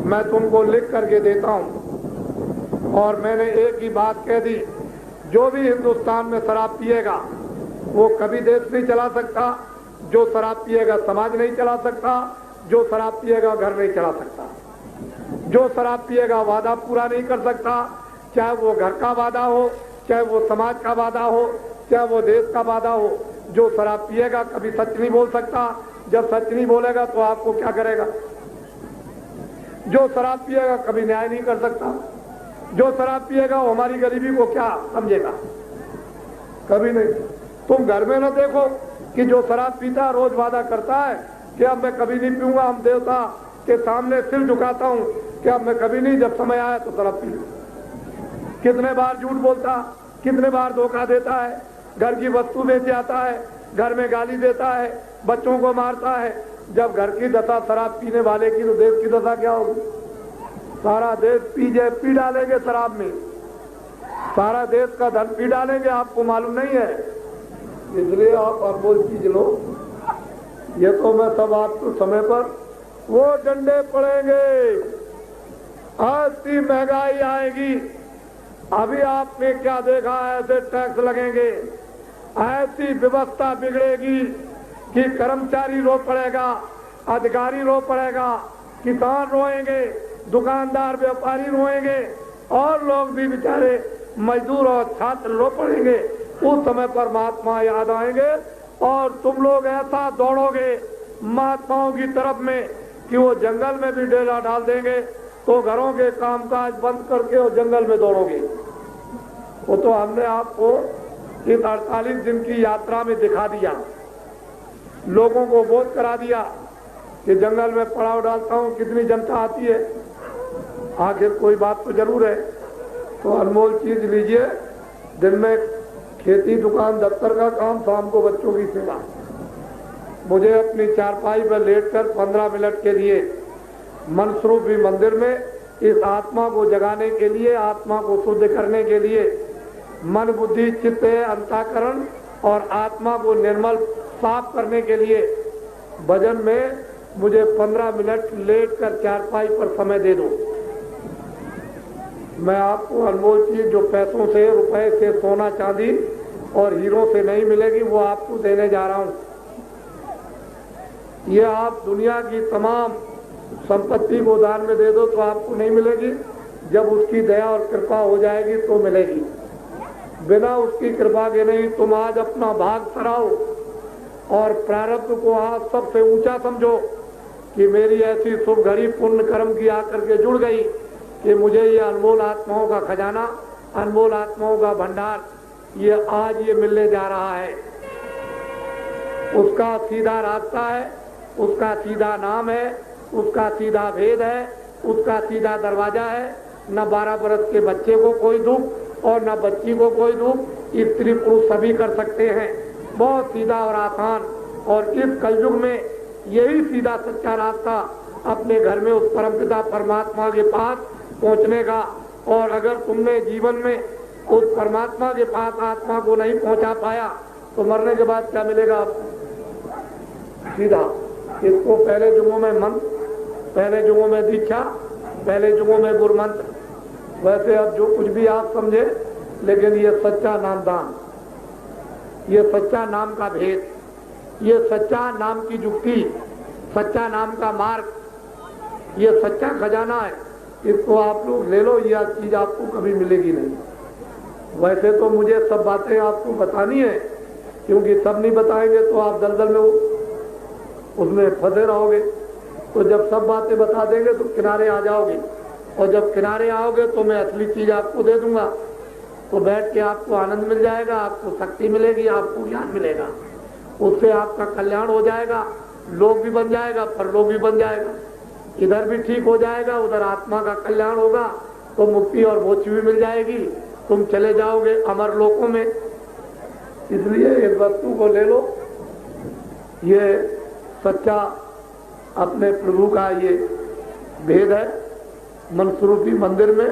मैं तुमको लिख करके देता हूं। और मैंने एक ही बात कह दी, जो भी हिंदुस्तान में शराब पिएगा वो कभी देश नहीं चला सकता, जो शराब पिएगा समाज नहीं चला सकता, जो शराब पिएगा घर नहीं चला सकता, जो शराब पिएगा वादा पूरा नहीं कर सकता, चाहे वो घर का वादा हो, चाहे वो समाज का वादा हो, चाहे वो देश का वादा हो। जो शराब पिएगा कभी सच नहीं बोल सकता, जब सच नहीं बोलेगा तो आपको क्या करेगा। जो शराब पिएगा कभी न्याय नहीं कर सकता, जो शराब पिएगा वो हमारी गरीबी को क्या समझेगा, कभी नहीं। तुम घर में न देखो कि जो शराब पीता रोज वादा करता है कि अब मैं कभी नहीं पीऊंगा, हम देवता के सामने सिर झुकाता हूं कि अब मैं कभी नहीं, जब समय आया तो शराब पी। कितने बार झूठ बोलता, कितने बार धोखा देता है, घर की वस्तु बेच आता है, घर में गाली देता है, बच्चों को मारता है। जब घर की दशा शराब पीने वाले की तो देश की दशा क्या होगी। सारा देश पी डालेंगे शराब में, सारा देश का धन पी डालेंगे, आपको मालूम नहीं है। इसलिए आप अनमोल चीज लो। ये तो मैं सब आपको समय पर वो डंडे पड़ेंगे, ऐसी महंगाई आएगी। अभी आपने क्या देखा, ऐसे टैक्स लगेंगे, ऐसी व्यवस्था बिगड़ेगी कि कर्मचारी रो पड़ेगा, अधिकारी रो पड़ेगा, किसान रोएंगे, दुकानदार व्यापारी रोएंगे, और लोग भी बेचारे मजदूर और छात्र रो पड़ेंगे। उस समय पर महात्मा याद आएंगे और तुम लोग ऐसा दौड़ोगे महात्माओं की तरफ में कि वो जंगल में भी डेरा डाल देंगे, तो घरों के कामकाज बंद करके और जंगल में दौड़ोगे। वो तो हमने आपको इस 48 दिन की यात्रा में दिखा दिया, लोगों को बोध करा दिया कि जंगल में पड़ाव डालता हूं, कितनी जनता आती है, आखिर कोई बात तो जरूर है। तो अनमोल चीज लीजिए, दिन में खेती, दुकान, दफ्तर का काम, शाम को बच्चों की सेवा। मुझे अपनी चारपाई पर लेटकर 15 मिनट के लिए मनस्वरूपी मंदिर में इस आत्मा को जगाने के लिए, आत्मा को शुद्ध करने के लिए, मन बुद्धि चित्त अंतःकरण और आत्मा को निर्मल साफ करने के लिए भजन में मुझे 15 मिनट लेटकर चारपाई पर समय दे दो। मैं आपको अनमोल चीज जो पैसों से, रुपए से, सोना चांदी और हीरो से नहीं मिलेगी, वो आपको देने जा रहा हूं। ये आप दुनिया की तमाम संपत्ति को दान में दे दो तो आपको नहीं मिलेगी, जब उसकी दया और कृपा हो जाएगी तो मिलेगी। बिना उसकी कृपा के नहीं। तुम आज अपना भाग सराओ और प्रारब्ध को आज सबसे ऊंचा समझो कि मेरी ऐसी शुभ घड़ी पुण्य कर्म की आकर के जुड़ गई कि मुझे ये अनमोल आत्माओं का खजाना, अनमोल आत्माओं का भंडार, ये आज ये मिलने जा रहा है। उसका सीधा रास्ता है, उसका सीधा नाम है, उसका सीधा भेद है, उसका सीधा दरवाजा है। न 12 बरस के बच्चे को कोई दुख और न बच्ची को कोई दुख, स्त्री पुरुष सभी कर सकते हैं। बहुत सीधा और आसान। और इस कलयुग में यही सीधा सच्चा रास्ता अपने घर में उस परमपिता परमात्मा के पास पहुंचने का। और अगर तुमने जीवन में उस परमात्मा के पास आत्मा को नहीं पहुंचा पाया तो मरने के बाद क्या मिलेगा आपको? सीधा। इसको पहले युगों में मंत्र, पहले युगों में दीक्षा, पहले युगों में गुरु मंत्र। वैसे अब जो कुछ भी आप समझे, लेकिन ये सच्चा नाम दान, ये सच्चा नाम का भेद, ये सच्चा नाम की युक्ति, सच्चा नाम का मार्ग, ये सच्चा खजाना है। इसको आप लोग ले लो, यह चीज आपको कभी मिलेगी नहीं। वैसे तो मुझे सब बातें आपको बतानी है, क्योंकि सब नहीं बताएंगे तो आप दलदल में उसमें फंसे रहोगे। तो जब सब बातें बता देंगे तो किनारे आ जाओगे, और जब किनारे आओगे तो मैं असली चीज आपको दे दूंगा। तो बैठ के आपको आनंद मिल जाएगा, आपको शक्ति मिलेगी, आपको ज्ञान मिलेगा, उससे आपका कल्याण हो जाएगा, लोग भी बन जाएगा, परलोक भी बन जाएगा। इधर भी ठीक हो जाएगा, उधर आत्मा का कल्याण होगा तो मुक्ति और मोक्ष भी मिल जाएगी, तुम चले जाओगे अमर लोकों में। इसलिए इस वस्तु को ले लो, ये सच्चा अपने प्रभु का ये भेद है। मनस्वरूपी मंदिर में